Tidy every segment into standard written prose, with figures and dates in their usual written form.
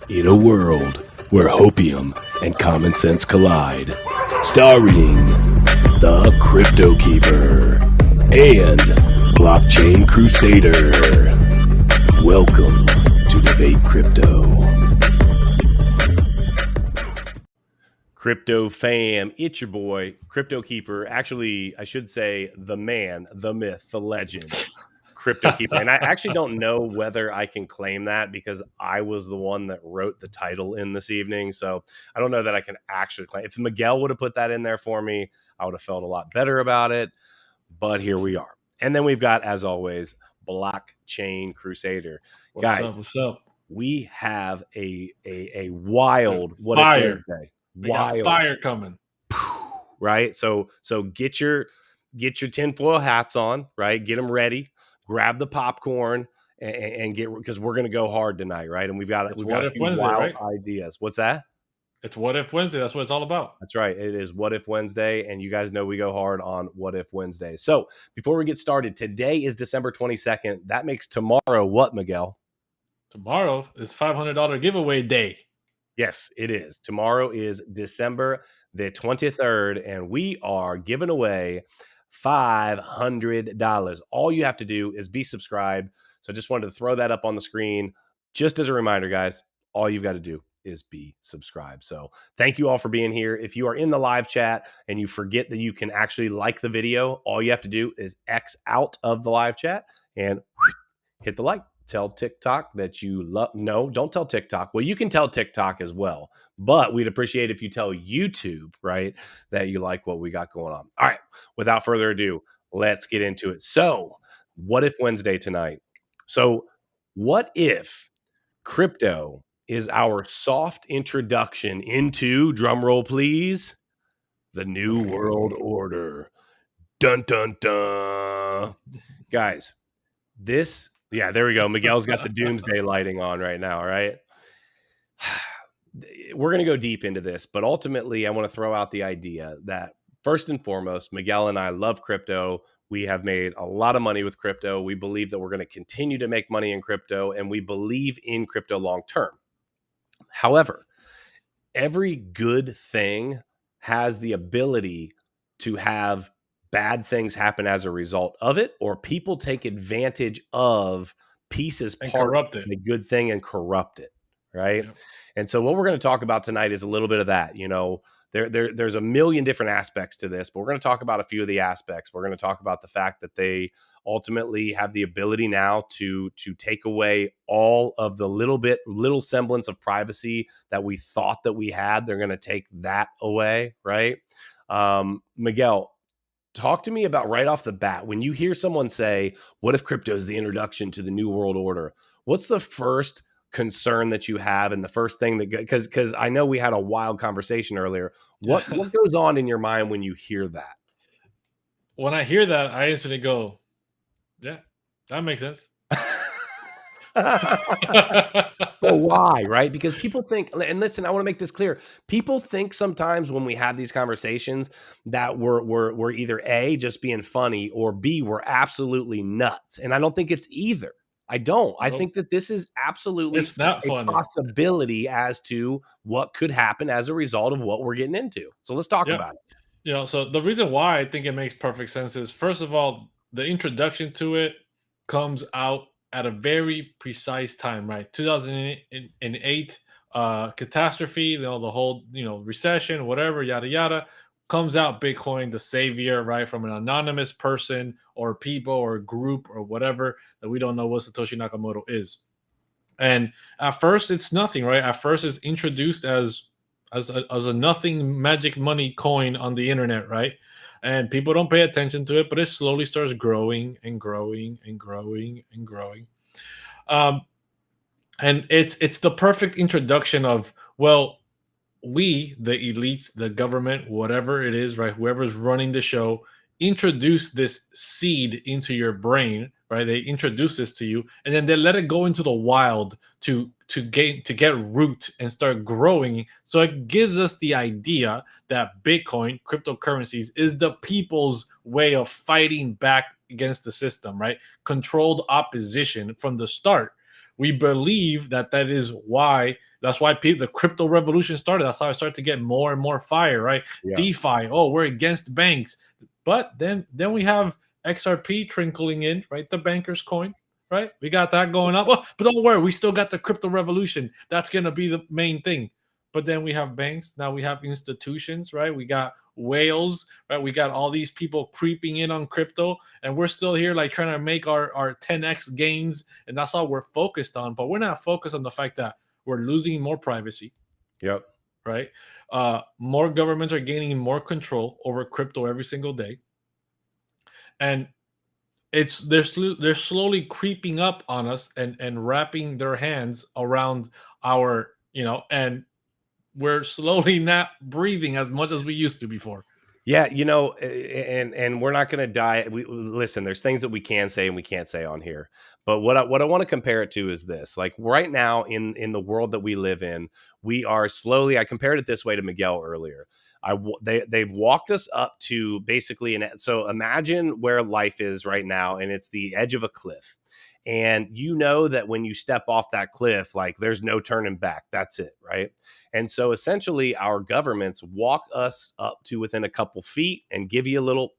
In a world where hopium and common sense collide, starring the CryptoKeeper and BlockchainCrusader. Welcome to Debate Crypto. Crypto fam, it's your boy, CryptoKeeper. Actually, I should say the man, the myth, the legend, CryptoKeeper. And I actually don't know whether I can claim that because I was the one that wrote the title in this evening. So I don't know that I can actually claim. If Miguel would have put that in there for me, I would have felt a lot better about it. But here we are. And then we've got, as always, BlockchainCrusader. Guys, what's up? We have a wild What Fire. If Wednesday. We got fire coming. Right? So get your tinfoil hats on, right? Get them ready. Grab the popcorn and get, because we're going to go hard tonight, right? And we've got a few Wednesday, wild right? ideas. What's that? It's What If Wednesday. That's what it's all about. That's right. It is What If Wednesday, and you guys know we go hard on What If Wednesday. So before we get started, today is December 22nd. That makes tomorrow what, Miguel? Tomorrow is $500 giveaway day. Yes, it is. Tomorrow is December the 23rd, and we are giving away $500. All you have to do is be subscribed. So just wanted to throw that up on the screen. Just as a reminder, guys, all you've got to do is be subscribed. So thank you all for being here. If you are in the live chat and you forget that you can actually like the video, all you have to do is X out of the live chat and hit the like. Tell TikTok that you love. No, don't tell TikTok. Well, you can tell TikTok as well, but we'd appreciate if you tell YouTube, right, that you like what we got going on. All right, without further ado, let's get into it. So, What If Wednesday tonight? So, what if crypto is our soft introduction into, drumroll please, the New World Order? Dun, dun, dun. Guys, this... Yeah, there we go. Miguel's got the doomsday lighting on right now, right? We're going to go deep into this, but ultimately I want to throw out the idea that first and foremost, Miguel and I love crypto. We have made a lot of money with crypto. We believe that we're going to continue to make money in crypto, and we believe in crypto long term. However, every good thing has the ability to have bad things happen as a result of it, or people take advantage of pieces, part of a good thing, and corrupt it, right? Yep. And so what we're going to talk about tonight is a little bit of that. You know, there's a million different aspects to this, but we're going to talk about a few of the aspects. We're going to talk about the fact that they ultimately have the ability now to take away all of the little semblance of privacy that we thought that we had. They're going to take that away, right? Miguel, talk to me about right off the bat, when you hear someone say, what if crypto is the introduction to the New World Order? What's the first concern that you have? And the first thing that, because I know we had a wild conversation earlier. What goes on in your mind when you hear that? When I hear that, I instantly go, yeah, that makes sense. Well, why, right? Because people think, and listen, I want to make this clear. People think sometimes when we have these conversations that we're either A, just being funny, or B, we're absolutely nuts. And I don't think it's either. I don't. Nope. I think that this is absolutely it's not a possibility as to what could happen as a result of what we're getting into. So let's talk about it. You know, so the reason why I think it makes perfect sense is, first of all, the introduction to it comes out at a very precise time, right? 2008 catastrophe, you know, the whole, you know, recession, whatever, yada yada, comes out Bitcoin, the savior, right, from an anonymous person or people or group or whatever that we don't know what Satoshi Nakamoto is. And at first it's nothing, right? At first it's introduced as a nothing magic money coin on the internet, right? And people don't pay attention to it, but it slowly starts growing and growing and growing and growing. And it's the perfect introduction of, well, we, the elites, the government, whatever it is, right? Whoever's running the show, introduce this seed into your brain, right? They introduce this to you, and then they let it go into the wild to get root and start growing. So it gives us the idea that Bitcoin, cryptocurrencies, is the people's way of fighting back against the system, right? Controlled opposition from the start, We believe that is why. That's why the crypto revolution started. That's how I started to get more and more fire, right? Yeah. DeFi. Oh, we're against banks, but then we have XRP trickling in, right? The banker's coin, right? We got that going up. Oh, but don't worry, we still got the crypto revolution. That's gonna be the main thing. But then we have banks. Now we have institutions, right? We got whales, right? We got all these people creeping in on crypto, and we're still here like trying to make our 10x gains, and that's all we're focused on. But we're not focused on the fact that we're losing more privacy, Yep. right? More governments are gaining more control over crypto every single day, and they're slowly creeping up on us and wrapping their hands around our, and we're slowly not breathing as much as we used to before. Yeah, and we're not going to die. Listen. There's things that we can say and we can't say on here. But what I want to compare it to is this: like right now in the world that we live in, we are slowly. I compared it this way to Miguel earlier. They've walked us up to basically so imagine where life is right now, and it's the edge of a cliff. And you know that when you step off that cliff, like there's no turning back. That's it, right? And so essentially our governments walk us up to within a couple feet and give you a little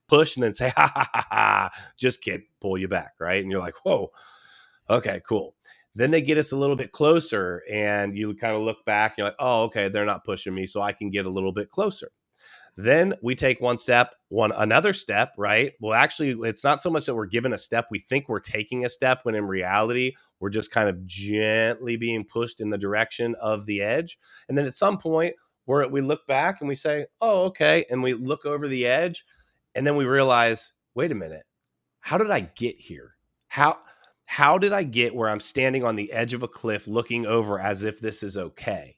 push and then say, ha ha ha ha, just kidding, pull you back, right? And you're like, whoa, okay, cool. Then they get us a little bit closer and you kind of look back and you're like, oh, okay, they're not pushing me, so I can get a little bit closer. Then we take another step, right? Well, actually, it's not so much that we're given a step. We think we're taking a step when in reality, we're just kind of gently being pushed in the direction of the edge. And then at some point, we look back and we say, oh, okay. And we look over the edge and then we realize, wait a minute, how did I get here? How did I get where I'm standing on the edge of a cliff looking over as if this is okay?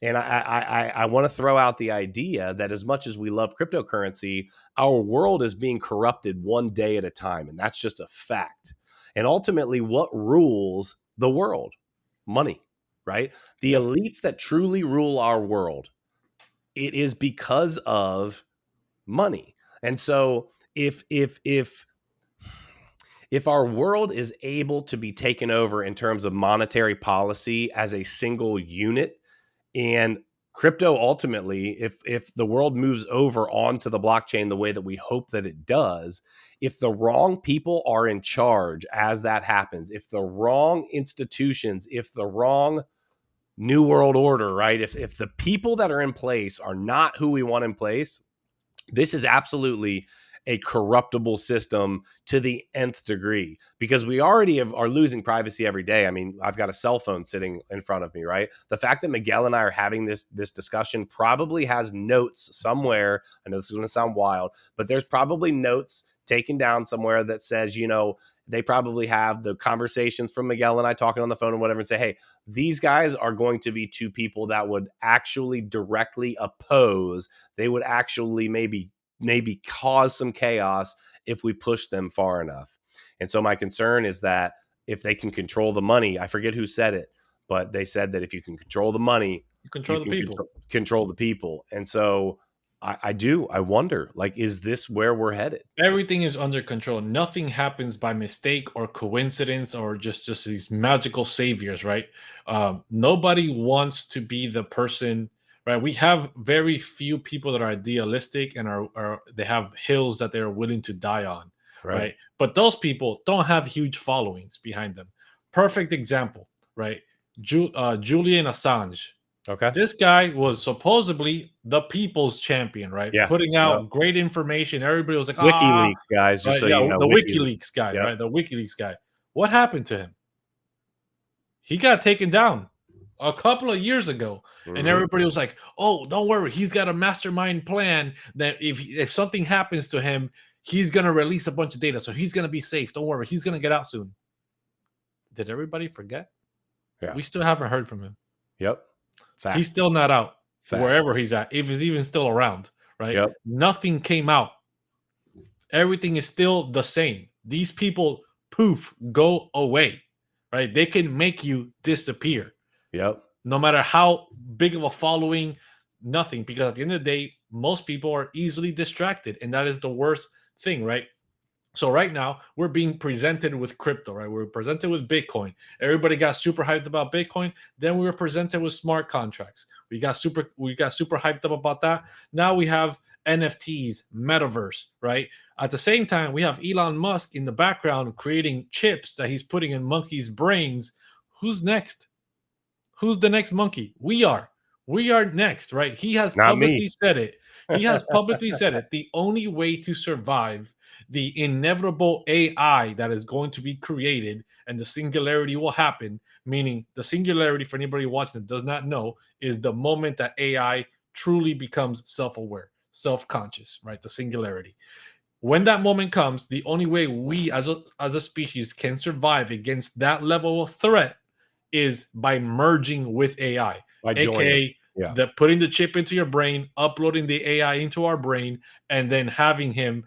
And I want to throw out the idea that as much as we love cryptocurrency, our world is being corrupted one day at a time. And that's just a fact. And ultimately, what rules the world? Money, right? The elites that truly rule our world, it is because of money. And so if our world is able to be taken over in terms of monetary policy as a single unit, and crypto ultimately, if the world moves over onto the blockchain the way that we hope that it does, if the wrong people are in charge as that happens, if the wrong institutions, if the wrong new world order, right? If the people that are in place are not who we want in place, this is absolutely a corruptible system to the nth degree, because we already are losing privacy every day. I mean, I've got a cell phone sitting in front of me, right? The fact that Miguel and I are having this discussion probably has notes somewhere. I know this is going to sound wild, but there's probably notes taken down somewhere that says, they probably have the conversations from Miguel and I talking on the phone or whatever and say, hey, these guys are going to be two people that would actually directly oppose. They would actually maybe cause some chaos if we push them far enough. And so my concern is that if they can control the money, I forget who said it, but they said that if you can control the money, you control the people. Control the people. And so I wonder, like, is this where we're headed? Everything is under control. Nothing happens by mistake or coincidence or just these magical saviors, right? Nobody wants to be the person, right? We have very few people that are idealistic and they have hills that they're willing to die on, right? But those people don't have huge followings behind them. Perfect example, right? Julian Assange. Okay. This guy was supposedly the people's champion, right? Yeah. Putting out great information. Everybody was like, WikiLeaks guys, just right? so you know. The WikiLeaks guy, right? The WikiLeaks guy. What happened to him? He got taken down a couple of years ago. And everybody was like, oh, don't worry. He's got a mastermind plan that if something happens to him, he's going to release a bunch of data. So he's going to be safe. Don't worry. He's going to get out soon. Did everybody forget? Yeah. We still haven't heard from him. Yep. Fact. He's still not out. Fact. Wherever he's at, if he's even still around, right? Yep. Nothing came out. Everything is still the same. These people, poof, go away, right? They can make you disappear. Yep. No matter how big of a following, nothing. Because at the end of the day, most people are easily distracted. And that is the worst thing, right? So right now we're being presented with crypto, right? We're presented with Bitcoin. Everybody got super hyped about Bitcoin. Then we were presented with smart contracts. We got super hyped up about that. Now we have NFTs, metaverse, right? At the same time, we have Elon Musk in the background creating chips that he's putting in monkeys' brains. Who's next? Who's the next monkey? We are. We are next, right? He has Not me. publicly said it. He has publicly said it. The only way to survive the inevitable AI that is going to be created and the singularity will happen, meaning the singularity, for anybody watching that does not know, is the moment that AI truly becomes self aware, self conscious, right? The singularity. When that moment comes, the only way we as a species can survive against that level of threat is by merging with AI, By joining. aka Yeah. the putting the chip into your brain, uploading the AI into our brain, and then having it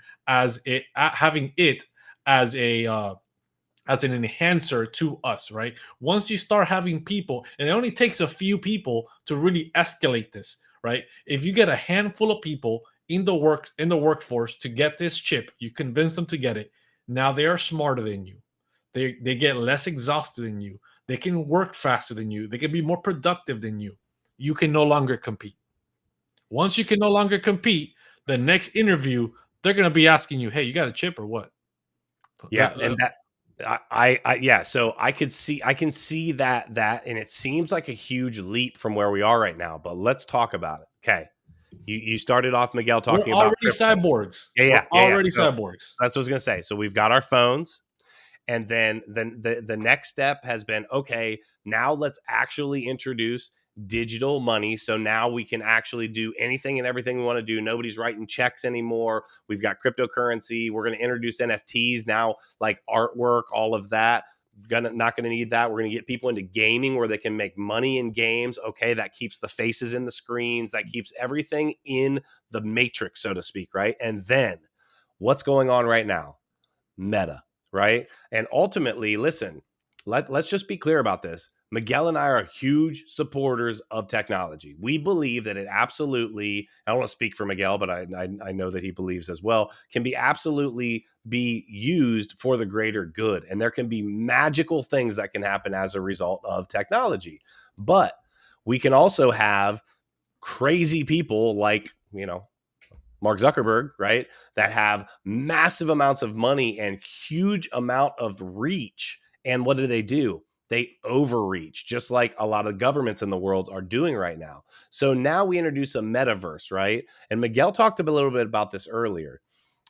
as a as an enhancer to us, right? Once you start having people, and it only takes a few people to really escalate this, right? If you get a handful of people in the workforce to get this chip, you convince them to get it. Now they are smarter than you. They get less exhausted than you. They can work faster than you. They can be more productive than you. You can no longer compete. Once you can no longer compete, the next interview they're going to be asking you, "Hey, you got a chip or what?" Yeah, and that yeah, so I can see that, and it seems like a huge leap from where we are right now, but let's talk about it. Okay. You started off, Miguel, We're talking about already crypto. cyborgs. Yeah, We're yeah, yeah, yeah. already So cyborgs. that's what I was gonna say. So we've got our phones, and then the next step has been, okay, now let's actually introduce digital money. So now we can actually do anything and everything we want to do. Nobody's writing checks anymore. We've got cryptocurrency. We're going to introduce NFTs now, like artwork, all of that. Not going to need that. We're going to get people into gaming where they can make money in games. Okay, that keeps the faces in the screens, that keeps everything in the matrix, so to speak, right? And then what's going on right now? Meta, right? And ultimately, listen, let's just be clear about this. Miguel and I are huge supporters of technology. We believe that it absolutely, I don't want to speak for Miguel, but I know that he believes as well, can be absolutely be used for the greater good. And there can be magical things that can happen as a result of technology. But we can also have crazy people like, Mark Zuckerberg, right? That have massive amounts of money and huge amount of reach. And what do? They overreach, just like a lot of governments in the world are doing right now. So now we introduce a metaverse, right? And Miguel talked a little bit about this earlier,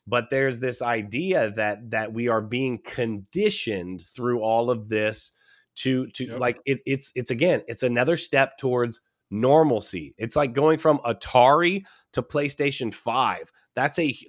but there's this idea that we are being conditioned through all of this to Yep. like it's again, it's another step towards normalcy. It's like going from Atari to PlayStation 5.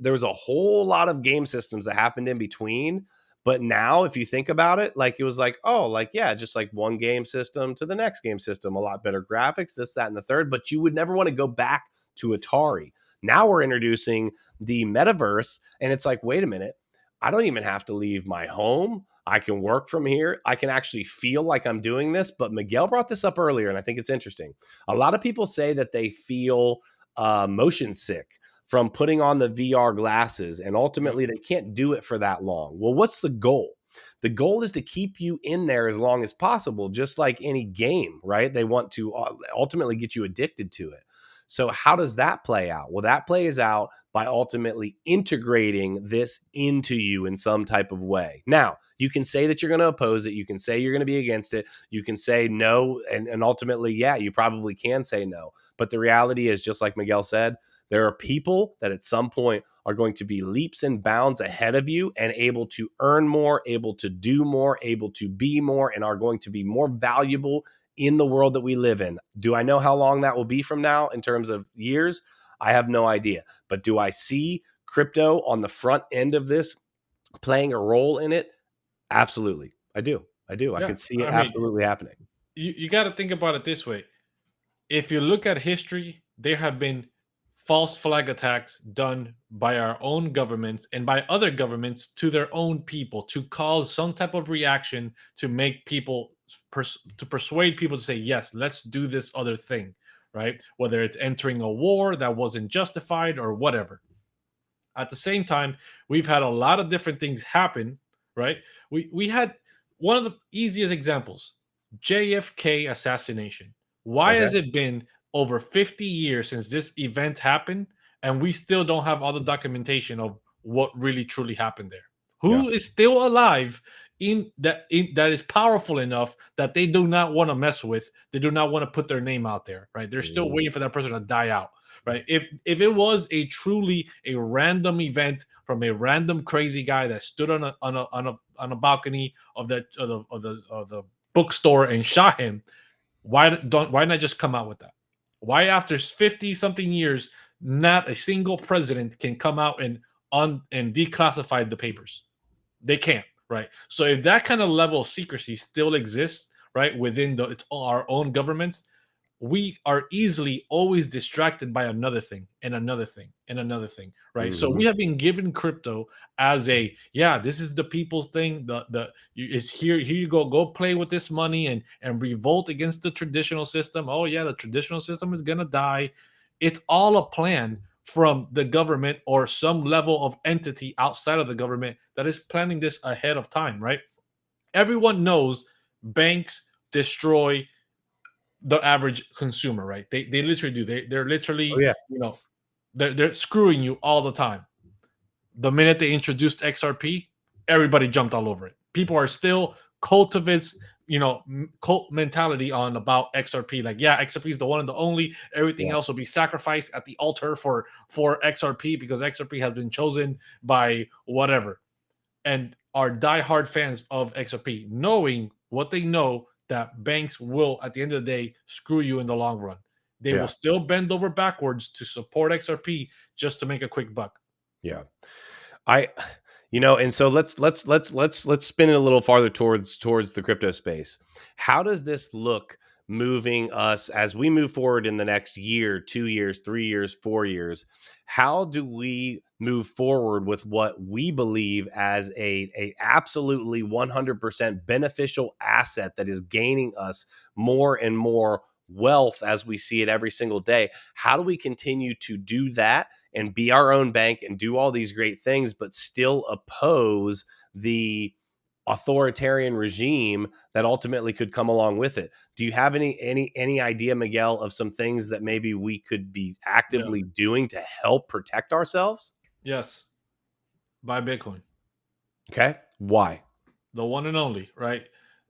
There's a whole lot of game systems that happened in between. But now, if you think about it, like it was like, oh, like, yeah, just like one game system to the next game system, a lot better graphics, this, that, and the third. But you would never want to go back to Atari. Now we're introducing the metaverse, and it's like, wait a minute, I don't even have to leave my home. I can work from here. I can actually feel like I'm doing this. But Miguel brought this up earlier, and I think it's interesting. A lot of people say that they feel motion sick from putting on the VR glasses, and Yep. ultimately they can't do it for that long. Well, what's the goal? The goal is to keep you in there as long as possible, just like any game, right? They want to ultimately get you addicted to it. So how does that play out? Well, that plays out by ultimately integrating this into you in some type of way. Now, you can say that you're going to oppose it. You can say you're going to be against it. You can say no. And ultimately, yeah, you probably can say no. But the reality is, just like Miguel said, there are people that at some point are going to be leaps and bounds ahead of you and able to earn more, able to do more, able to be more, and are going to be more valuable in the world that we live in. Do I know how long that will be from now in terms of years? I have no idea. But do I see crypto on the front end of this playing a role in it? Absolutely. I do. I do. I Yeah. could see it I mean, absolutely happening. you got to think about it this way. If you look at history, there have been false flag attacks done by our own governments and by other governments to their own people to cause some type of reaction to make people to persuade people to say yes, let's do this other thing, right? Whether it's entering a war that wasn't justified or whatever. At the same time, we've had a lot of different things happen, right? We had one of the easiest examples, JFK assassination. Why Okay. has it been over 50 years since this event happened, and we still don't have all the documentation of what really truly happened there? Yeah. Who is still alive that is powerful enough that they do not want to mess with? They do not want to put their name out there, right? They're still Mhm. waiting for that person to die out, right? If it was a truly a random event from a random crazy guy that stood on a balcony of the bookstore and shot him, why not just come out with that? Why after 50 something years, not a single president can come out and declassify the papers? They can't, right? So if that kind of level of secrecy still exists, right, within our own governments, we are easily always distracted by another thing and another thing and another thing, right? So we Mhm. have been given crypto as a, yeah, this is the people's thing. It's here you go play with this money and revolt against the traditional system. Oh yeah, the traditional system is gonna die. It's all a plan from the government or some level of entity outside of the government that is planning this ahead of time, right? Everyone knows banks destroy the average consumer, right? They literally do. They're Oh literally, yeah. they're screwing you all the time. The minute they introduced XRP, everybody jumped all over it. People are still cultivates, cult mentality on about XRP. Like, yeah, XRP is the one and the only. Everything Yeah. else will be sacrificed at the altar for XRP because XRP has been chosen by whatever, and are diehard fans of XRP, knowing what they know that banks will, at the end of the day, screw you in the long run. They will Yeah. still bend over backwards to support XRP just to make a quick buck. Yeah. I and so let's spin it a little farther towards the crypto space. How does this look moving us as we move forward in the next year, 2 years, 3 years, 4 years? How do we move forward with what we believe as a absolutely 100% beneficial asset that is gaining us more and more wealth as we see it every single day? How do we continue to do that and be our own bank and do all these great things, but still oppose the authoritarian regime that ultimately could come along with it? Do you have any idea, Miguel, of some things that maybe we could be Yeah. actively doing to help protect ourselves? Yes. Buy Bitcoin. Okay. Why? The one and only, right?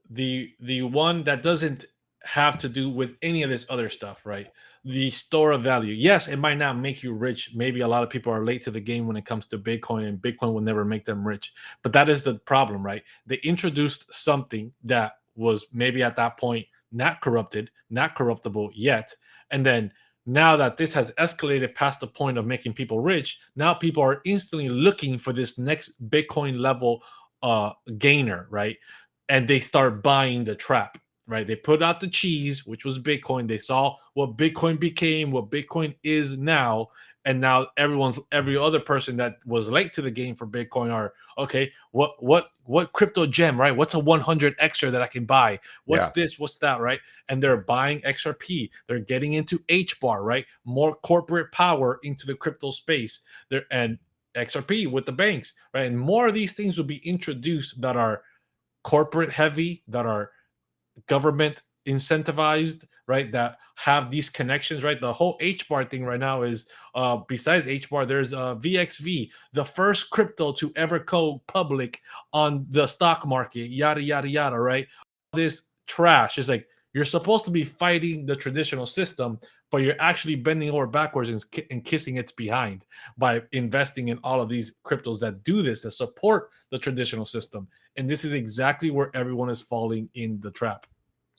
The one that doesn't have to do with any of this other stuff, right? The store of value. Yes, it might not make you rich. Maybe a lot of people are late to the game when it comes to Bitcoin, and Bitcoin will never make them rich. But that is the problem, right? They introduced something that was maybe at that point not corrupted, not corruptible yet. And then now that this has escalated past the point of making people rich, now people are instantly looking for this next Bitcoin level gainer, right? And they start buying the trap, right? They put out the cheese, which was Bitcoin. They saw what Bitcoin became, what Bitcoin is now, and now every other person that was late to the game for Bitcoin are okay. What crypto gem, right? What's a 100 extra that I can buy? What's Yeah. this? What's that, right? And they're buying XRP. They're getting into H bar, right? More corporate power into the crypto space. There and XRP with the banks, right? And more of these things will be introduced that are corporate heavy, that are government incentivized, right? That have these connections, right? The whole H bar thing right now is besides H bar, there's VXV, the first crypto to ever go public on the stock market, yada yada yada, right? This trash is like you're supposed to be fighting the traditional system, but you're actually bending over backwards and kissing its behind by investing in all of these cryptos that do this, that support the traditional system. And this is exactly where everyone is falling in the trap.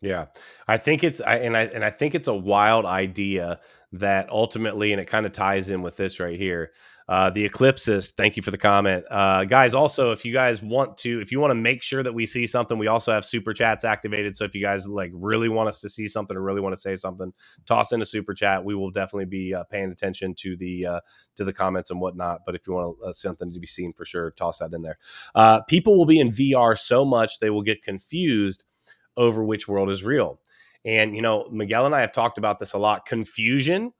Yeah, I think I think it's a wild idea that ultimately, and it kind of ties in with this right here. The eclipses. Thank you for the comment, guys. Also, if you guys want to, if you want to make sure that we see something, we also have super chats activated. So if you guys like really want us to see something or really want to say something, toss in a super chat. We will definitely be paying attention to the comments and whatnot. But if you want something to be seen, for sure, toss that in there. People will be in VR so much they will get confused over which world is real. And Miguel and I have talked about this a lot. Confusion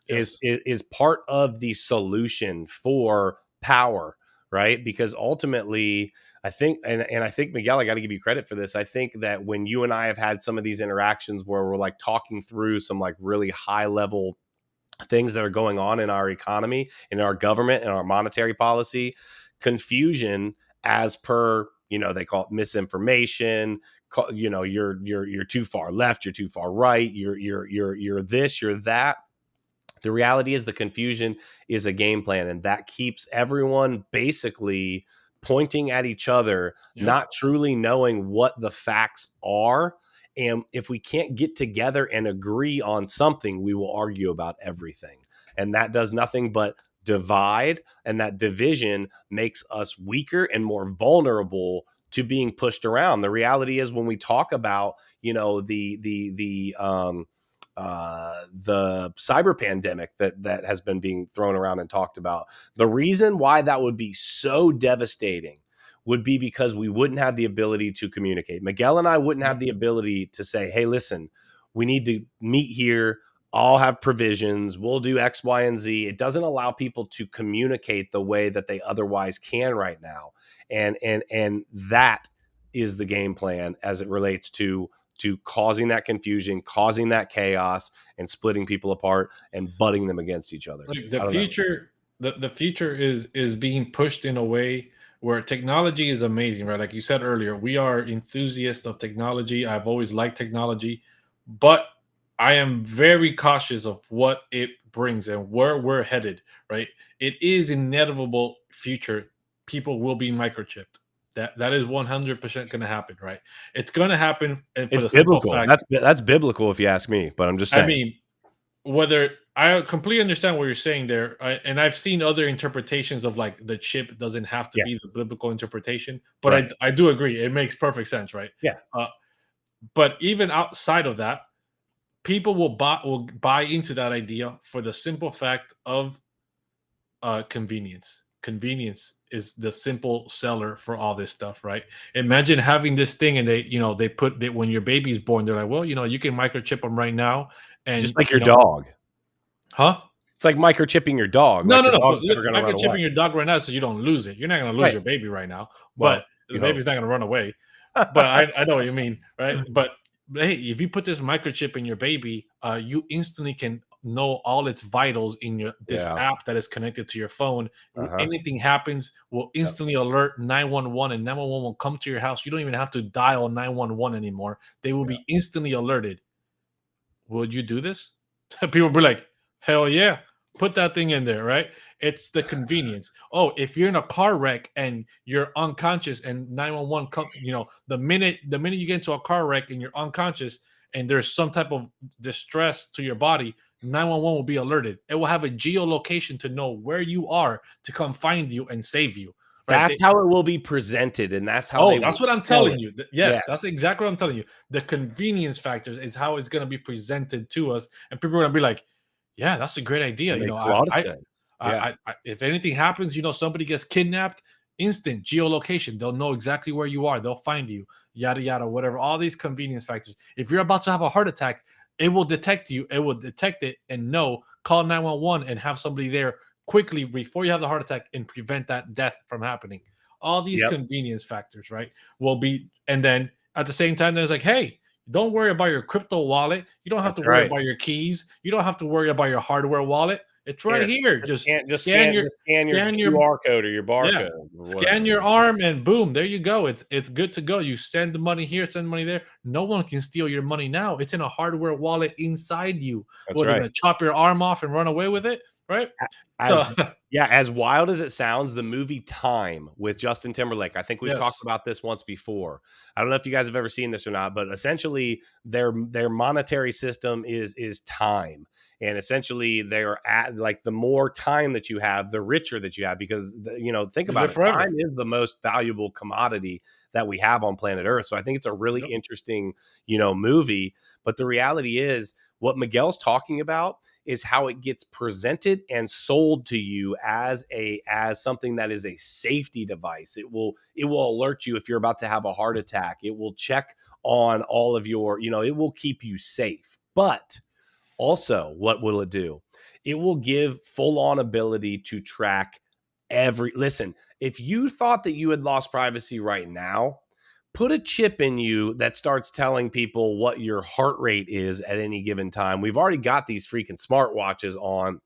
is Yes. is part of the solution for power, right? Because ultimately, I think, and I think, Miguel, I got to give you credit for this. I think that when you and I have had some of these interactions where we're like talking through some like really high level things that are going on in our economy, in our government, and our monetary policy, confusion, as per, they call it misinformation. You're too far left, you're too far right, you're this, you're that. The reality is the confusion is a game plan, and that keeps everyone basically pointing at each other, Yep. not truly knowing what the facts are. And if we can't get together and agree on something, we will argue about everything. And that does nothing but divide. And that division makes us weaker and more vulnerable to being pushed around. The reality is, when we talk about, the cyber pandemic that has been being thrown around and talked about, the reason why that would be so devastating would be because we wouldn't have the ability to communicate. Miguel and I wouldn't have Yep. the ability to say, hey, listen, we need to meet here. I'll have provisions. We'll do X, Y, and Z. It doesn't allow people to communicate the way that they otherwise can right now. And that is the game plan as it relates to causing that confusion, causing that chaos, and splitting people apart and butting them against each other. Like I don't know. the future is being pushed in a way where technology is amazing, right? Like you said earlier, we are enthusiasts of technology. I've always liked technology, but I am very cautious of what it brings and where we're headed, right? It is inevitable future. People will be microchipped. That is 100% going to happen, right? It's going to happen, and for It's the simple biblical. fact, That's biblical if you ask me, but I'm just I saying. mean, whether I completely understand what you're saying there, and I've seen other interpretations of like the chip doesn't have to Yeah. be the biblical interpretation, but Right. I do agree it makes perfect sense, right? Yeah. Uh, but even outside of that, people will buy into that idea for the simple fact of convenience. Convenience is the simple seller for all this stuff, right? Imagine having this thing, and they put that when your baby's born, they're like, well, you can microchip them right now, and Just like your dog. huh? It's like microchipping your dog. No, Like no, the no. But dog's never going to run away. microchipping your dog right now so you don't lose it. You're not going to lose Right. your baby right now, but Well, the you hope. baby's not going to run away. But I know what you mean, right? But hey, if you put this microchip in your baby, you instantly can know all its vitals in this Yeah. app that is connected to your phone. Uh-huh. Anything happens, will Yep. instantly alert 911, and 911 will come to your house. You don't even have to dial 911 anymore. They will Yeah. be instantly alerted. Would you do this? People will be like, hell yeah, put that thing in there, right? It's the convenience. Oh, if you're in a car wreck and you're unconscious and 911 come, the minute you get into a car wreck and you're unconscious and there's some type of distress to your body, 911 will be alerted. It will have a geolocation to know where you are to come find you and save you. Right? That's how it will be presented, and that's how they Oh, will that's what I'm sell telling it. you. Yeah. Yes, that's exactly what I'm telling you. The convenience factors is how it's going to be presented to us, and people are going to be like, "Yeah, that's a great idea." It makes a lot of sense. Yeah. If anything happens, somebody gets kidnapped, instant geolocation. They'll know exactly where you are. They'll find you. Yada yada, whatever. All these convenience factors. If you're about to have a heart attack, it will detect you. It will detect it and know. Call 911 and have somebody there quickly before you have the heart attack and prevent that death from happening. All these Yep. convenience factors, right, will be, and then at the same time, there's like, hey, don't worry about your crypto wallet. You don't have That's to worry right. about your keys. You don't have to worry about your hardware wallet. It's right here. Just scan your QR code or your yeah, barcode or scan whatever. your arm, and boom, there you go. It's good to go. You send the money here, send money there. No one can steal your money now. It's in a hardware wallet inside you. That's Was it right. going to chop your arm off and run away with it? Right. As So Yeah, as wild as it sounds, the movie Time with Justin Timberlake, I think we've talked yes, about this once before. I don't know if you guys have ever seen this or not, but essentially their monetary system is time. And essentially they're at, like, the more time that you have, the richer that you have, because think you about live it. forever. Time is the most valuable commodity that we have on planet Earth. So I think it's a really Yep. interesting, movie, but the reality is what Miguel's talking about is how it gets presented and sold to you as something that is a safety device. It will alert you if you're about to have a heart attack. It will check on all of your, it will keep you safe. But also, what will it do? It will give full on ability to track Listen, if you thought that you had lost privacy right now, put a chip in you that starts telling people what your heart rate is at any given time. We've already got these freaking smartwatches on,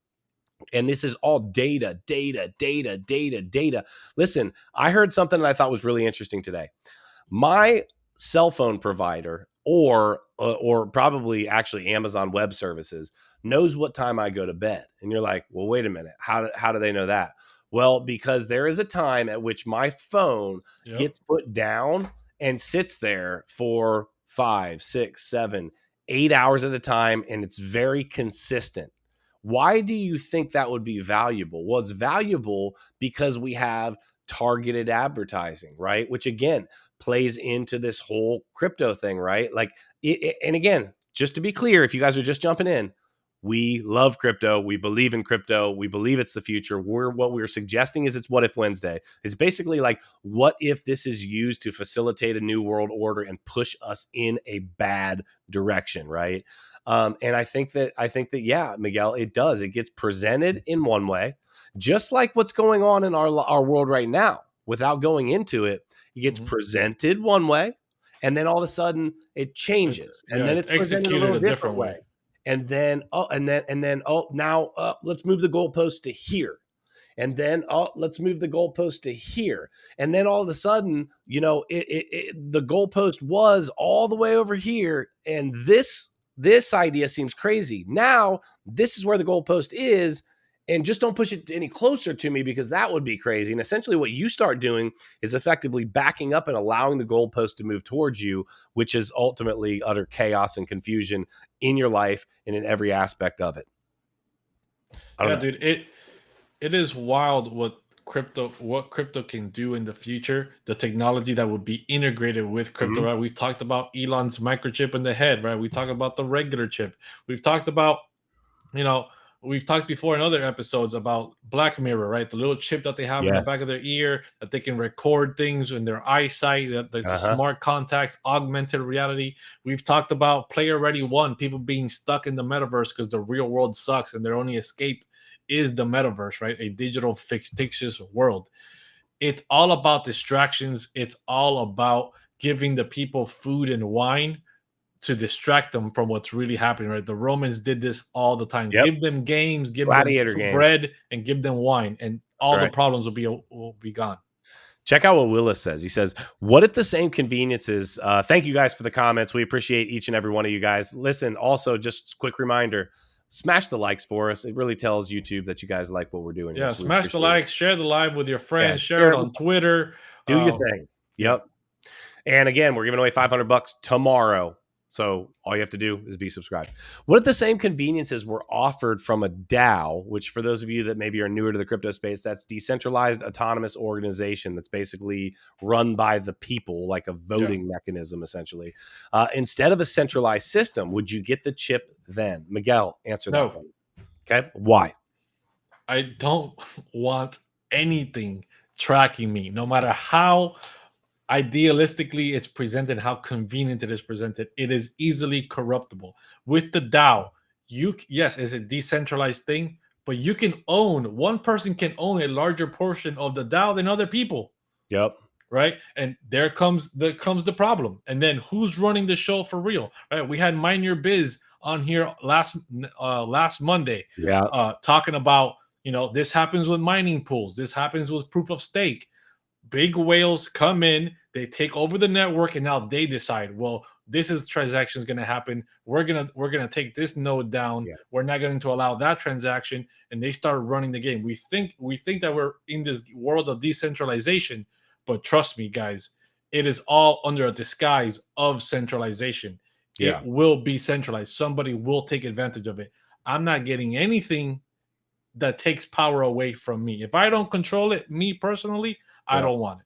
and this is all data, data, data, data, data. Listen, I heard something that I thought was really interesting today. My cell phone provider, or probably actually Amazon Web Services, knows what time I go to bed. And you're like, well, wait a minute. How do they know that? Well, because there is a time at which my phone Yep. gets put down and sits there for 5, 6, 7, 8 hours at a time, and it's very consistent. Why do you think that would be valuable? Well, it's valuable because we have targeted advertising, right? Which again plays into this whole crypto thing, right? Like, and again, just to be clear, if you guys are just jumping in, we love crypto. We believe in crypto. We believe it's the future. What we're suggesting is it's What If Wednesday. It's basically like, what if this is used to facilitate a new world order and push us in a bad direction, right? And I think that yeah, Miguel, it does. It gets presented in one way, just like what's going on in our world right now. Without going into it, it gets presented one way, and then all of a sudden it changes, and then It's it's presented a executed little a different different way. way. And then now let's move the goalpost to here. And then let's move the goalpost to here. And then all of a sudden, the goalpost was all the way over here, and this idea seems crazy. Now this is where the goalpost is, and just don't push it any closer to me, because that would be crazy. And essentially what you start doing is effectively backing up and allowing the goalpost to move towards you, which is ultimately utter chaos and confusion in your life and in every aspect of it. I don't know. Dude, it is wild what crypto can do in the future, the technology that would be integrated with crypto, Mhm. right? We've talked about Elon's microchip in the head, right? We talk about the regular chip. We've talked about, you know, we've talked before in other episodes about Black Mirror, right? The little chip that they have in the back Yes. of their ear that they can record things in their eyesight, the Uh-huh. smart contacts, augmented reality. We've talked about Player Ready One, people being stuck in the metaverse because the real world sucks and their only escape is the metaverse, right? A digital fictitious world. It's all about distractions. It's all about giving the people food and wine to distract them from what's really happening, right? The Romans did this all the time. Yep. Give them games, give them Gladiator games. bread, and give them wine, and That's all the right. problems will be gone. Check out what Willis says. He says, what if the same conveniences? Thank you guys for the comments. We appreciate each and every one of you guys. Listen, also, just a quick reminder, smash the likes for us. It really tells YouTube that you guys like what we're doing here. Yeah, So we smash the appreciate it. likes, share the live with your Yeah, friends, share share it it. on Twitter. Do your thing. Yeah. Yep. And again, we're giving away $500 tomorrow. So all you have to do is be subscribed. What if the same conveniences were offered from a DAO, which for those of you that maybe are newer to the crypto space, that's decentralized autonomous organization that's basically run by the people, like a voting mechanism, essentially. Instead of a centralized system, would you get the chip then? Miguel, answer that for No, me. Okay. Why? I don't want anything tracking me, no matter how idealistically it's presented, how convenient it is presented. It is easily corruptible. With the DAO, yes, it's a decentralized thing, but you can own, one person can own a larger portion of the DAO than other people, Yep. right? And there comes the problem. And then who's running the show for real, right? We had Mind Your Biz on here last Monday, Yeah. talking about, this happens with mining pools, this happens with proof of stake. Big whales come in, they take over the network, and now they decide, well, this is transaction is going to happen. We're gonna take this node down. Yeah. We're not going to allow that transaction, and they start running the game. We think that we're in this world of decentralization, but trust me, guys, it is all under a disguise of centralization. It Yeah. will be centralized. Somebody will take advantage of it. I'm not getting anything that takes power away from me. If I don't control it, me personally, I Yeah. don't want it.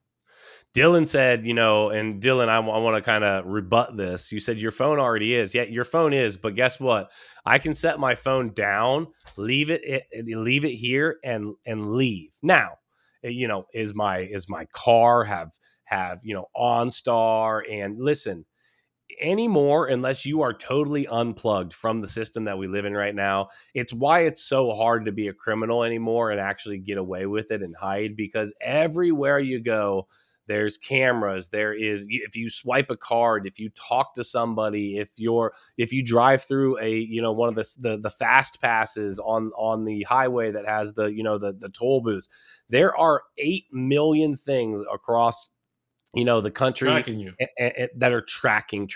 Dylan said, and Dylan, I want to kind of rebut this. You said your phone already is. Yeah, your phone is, but guess what? I can set my phone down, leave it here, and leave. Now, is my car have OnStar? And listen, anymore, unless you are totally unplugged from the system that we live in right now. It's why it's so hard to be a criminal anymore and actually get away with it and hide, because everywhere you go, there's cameras. There is, if you swipe a card, if you talk to somebody, if you drive through one of the fast passes on the highway that has the toll booths, there are 8 million things across the country Tracking you. that are tracking.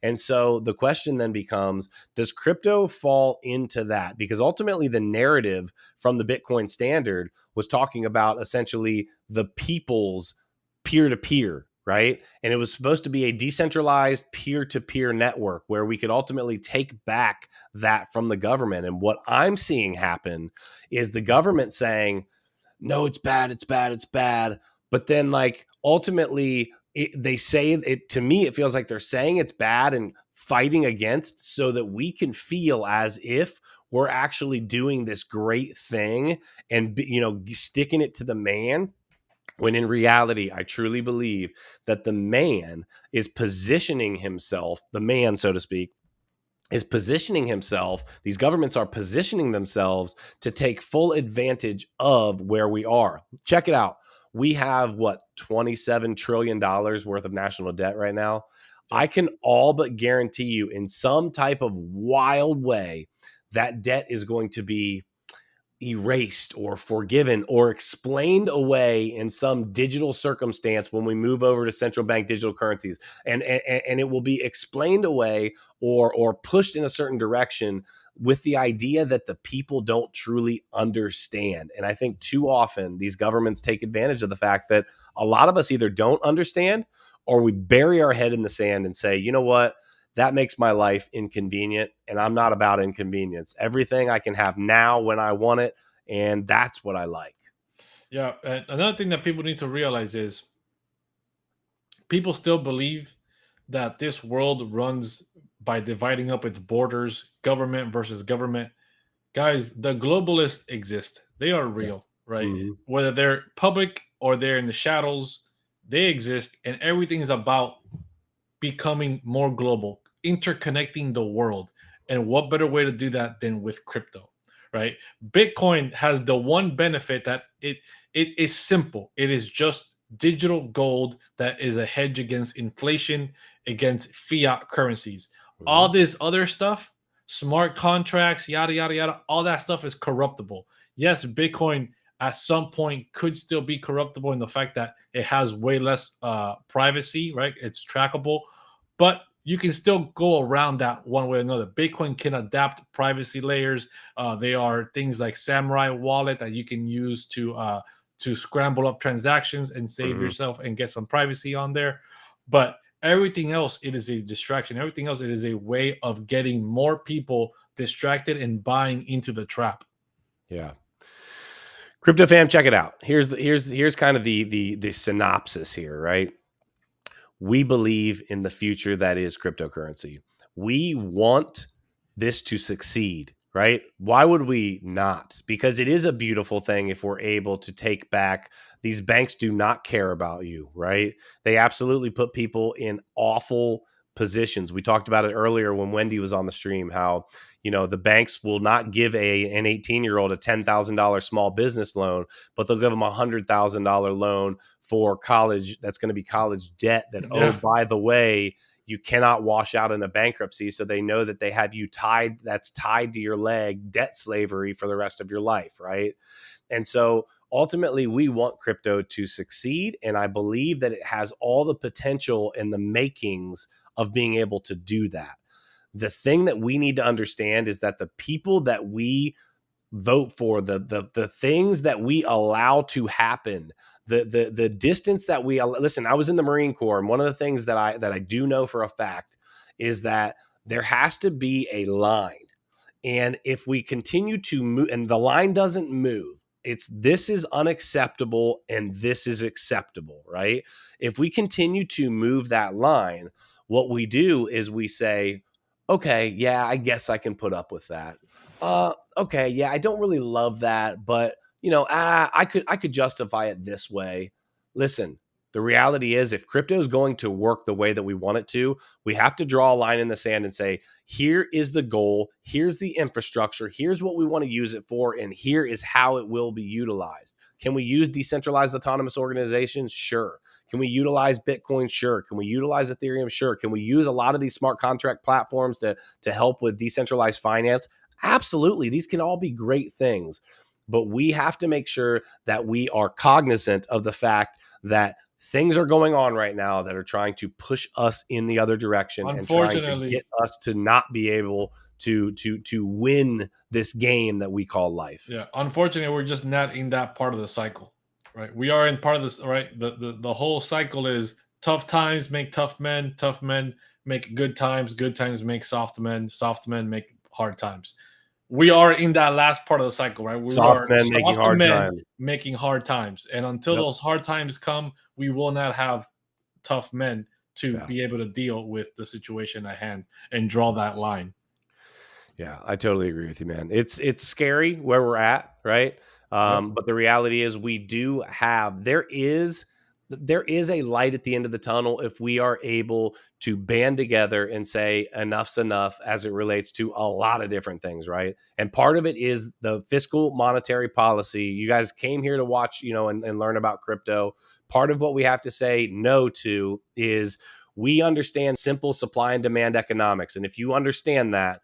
And so the question then becomes, does crypto fall into that? Because ultimately the narrative from the Bitcoin standard was talking about essentially the people's peer-to-peer, right? And it was supposed to be a decentralized peer-to-peer network where we could ultimately take back that from the government. And what I'm seeing happen is the government saying, no, it's bad, it's bad, it's bad. But then, like, ultimately, they say it, to me, it feels like they're saying it's bad and fighting against so that we can feel as if we're actually doing this great thing and, sticking it to the man. When in reality, I truly believe that the man is positioning himself, the man, so to speak, is positioning himself. These governments are positioning themselves to take full advantage of where we are. Check it out. We have what, $27 trillion worth of national debt right now. Yeah. I can all but guarantee you, in some type of wild way, that debt is going to be erased or forgiven or explained away in some digital circumstance when we move over to central bank digital currencies, and it will be explained away or pushed in a certain direction with the idea that the people don't truly understand. And I think too often these governments take advantage of the fact that a lot of us either don't understand, or we bury our head in the sand and say, you know what, that makes my life inconvenient, and I'm not about inconvenience. Everything I can have now when I want it, and that's what I like. Yeah. And another thing that people need to realize is people still believe that this world runs by dividing up its borders, government versus government. Guys, the globalists exist. They are Yeah. real, right? Mm-hmm. Whether they're public or they're in the shadows, they exist, and everything is about becoming more global, interconnecting the world. And what better way to do that than with crypto, right? Bitcoin has the one benefit that it is simple. It is just digital gold that is a hedge against inflation, against fiat currencies. Mm-hmm. All this other stuff, smart contracts, yada yada yada, all that stuff is corruptible. Yes, Bitcoin at some point could still be corruptible in the fact that it has way less privacy, right? It's trackable, but you can still go around that one way or another. Bitcoin can adapt privacy layers. There are things like Samurai Wallet that you can use to scramble up transactions and save Mm-hmm. yourself and get some privacy on there. But everything else, it is a distraction. Everything else, it is a way of getting more people distracted and buying into the trap. Yeah. Crypto fam, check it out. Here's kind of the synopsis here, right? We believe in the future that is cryptocurrency. We want this to succeed, right? Why would we not? Because it is a beautiful thing if we're able to take back. These banks do not care about you, right? They absolutely put people in awful positions. We talked about it earlier when Wendy was on the stream, how the banks will not give an 18-year-old a $10,000 small business loan, but they'll give them a $100,000 loan for college. That's going to be college debt that, oh, Yeah. by the way, you cannot wash out in a bankruptcy. So they know that they have you tied, that's tied to your leg, debt slavery for the rest of your life, right? And so ultimately, we want crypto to succeed. And I believe that it has all the potential and the makings of being able to do that. The thing that we need to understand is that the people that we vote for, the things that we allow to happen, the distance that we listen. I was in the Marine Corps, and one of the things that I do know for a fact is that there has to be a line. And if we continue to move and the line doesn't move, this is unacceptable and this is acceptable, right? If we continue to move that line, what we do is we say, okay, yeah, I guess I can put up with that. Okay, yeah, I don't really love that, but I could justify it this way. Listen, The reality is, if crypto is going to work the way that we want it to, we have to draw a line in the sand and say, here is the goal, here's the infrastructure, here's what we want to use it for, and here is how it will be utilized. Can we use decentralized autonomous organizations? Sure. Can we utilize Bitcoin? Sure. Can we utilize Ethereum? Sure. Can we use a lot of these smart contract platforms to help with decentralized finance? Absolutely. These can all be great things. But we have to make sure that we are cognizant of the fact that things are going on right now that are trying to push us in the other direction and trying to get us to not be able to win this game that we call life. Yeah, unfortunately, we're just not in that part of the cycle, right? We are in part of this, right? The whole cycle is tough times make tough men make good times make soft men make hard times. We are in that last part of the cycle, right? We Soft are men making hard times. Making hard times. And until those hard times come, we will not have tough men to be able to deal with the situation at hand and draw that line. Yeah, I totally agree with you, man. It's scary where we're at, right? But the reality is there is a light at the end of the tunnel if we are able to band together and say enough's enough as it relates to a lot of different things, right? And part of it is the fiscal monetary policy. You guys came here to watch, and learn about crypto. Part of what we have to say no to is we understand simple supply and demand economics. And if you understand that,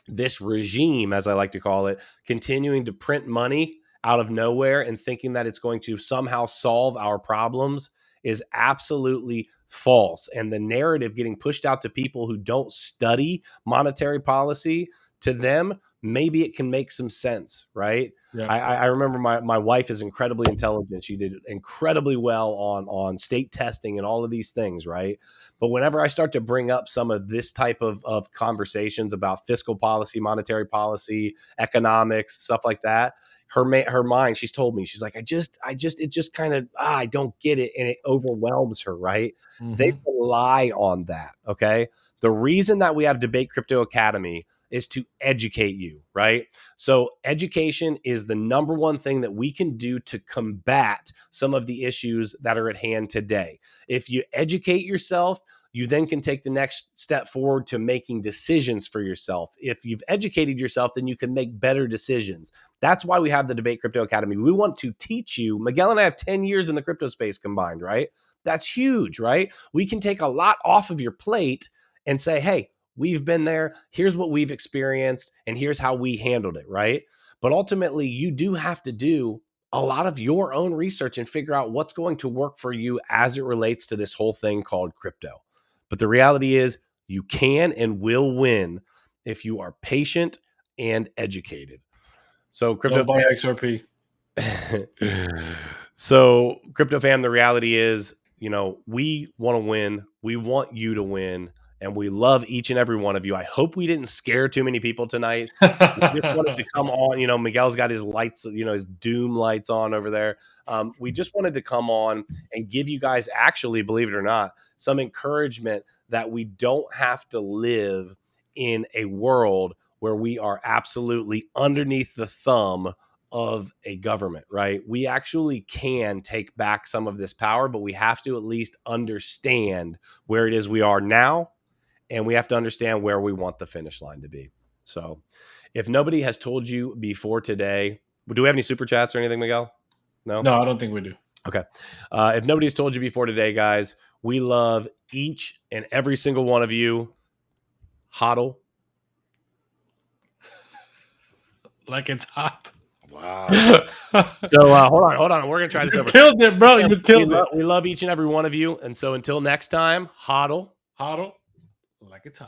this regime, as I like to call it, continuing to print money out of nowhere and thinking that it's going to somehow solve our problems is absolutely false. And the narrative getting pushed out to people who don't study monetary policy, to them, maybe it can make some sense, right? Yeah. I remember my wife is incredibly intelligent. She did incredibly well on state testing and all of these things, right? But whenever I start to bring up some of this type of conversations about fiscal policy, monetary policy, economics, stuff like that, her mind, she's told me, she's like, it just kind of, I don't get it. And it overwhelms her, right? Mm-hmm. They rely on that, okay? The reason that we have Debate Crypto Academy is to educate you, right? So education is the number one thing that we can do to combat some of the issues that are at hand today. If you educate yourself, you then can take the next step forward to making decisions for yourself. If you've educated yourself, then you can make better decisions. That's why we have the Debate Crypto Academy. We want to teach you. Miguel and I have 10 years in the crypto space combined, right? That's huge, right? We can take a lot off of your plate and say, hey, we've been there. Here's what we've experienced, and here's how we handled it, right? But ultimately, you do have to do a lot of your own research and figure out what's going to work for you as it relates to this whole thing called crypto. But the reality is you can and will win if you are patient and educated. So crypto buy XRP. So crypto fam, the reality is, we want to win. We want you to win. And we love each and every one of you. I hope we didn't scare too many people tonight. We just wanted to come on. Miguel's got his lights, his doom lights on over there. We just wanted to come on and give you guys, actually, believe it or not, some encouragement that we don't have to live in a world where we are absolutely underneath the thumb of a government, right? We actually can take back some of this power, but we have to at least understand where it is we are now. And we have to understand where we want the finish line to be. So if nobody has told you before today, do we have any super chats or anything, Miguel? No, I don't think we do. Okay. If nobody's told you before today, guys, we love each and every single one of you. Hodl. Like it's hot. Wow. So hold on. We're going to try this over. You killed it, bro. You killed it. We love each and every one of you. And so until next time, hodl. Hodl. Like it's hot.